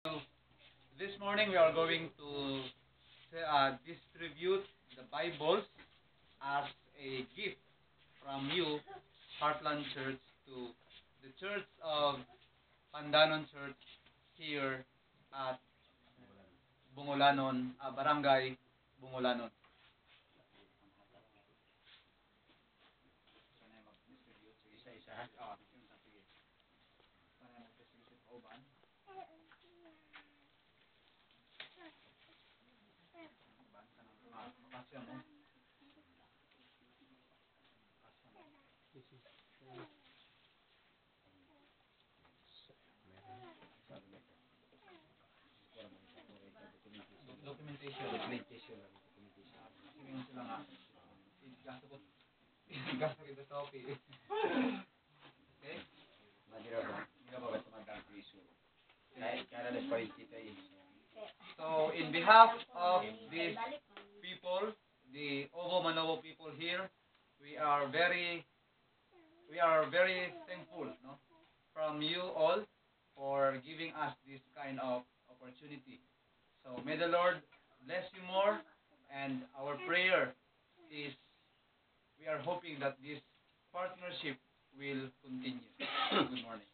So, this morning we are going to distribute the Bibles as a gift from you, Heartland Church, to the Church of Pandanon Church here at Bungolanon, Barangay Bungolanon. Isa-isa. Sige. Sana mag-distribute sa uban. Makasya mo. Documentation. Sige mo sila nga. Gasto ko. Gasto ko ito sa OP. Okay? So, in behalf of these people, the Ovo Manovo people here, we are very thankful, no, from you all for giving us this kind of opportunity. So may the Lord bless you more, and our prayer is we are hoping that this partnership will continue. Good morning.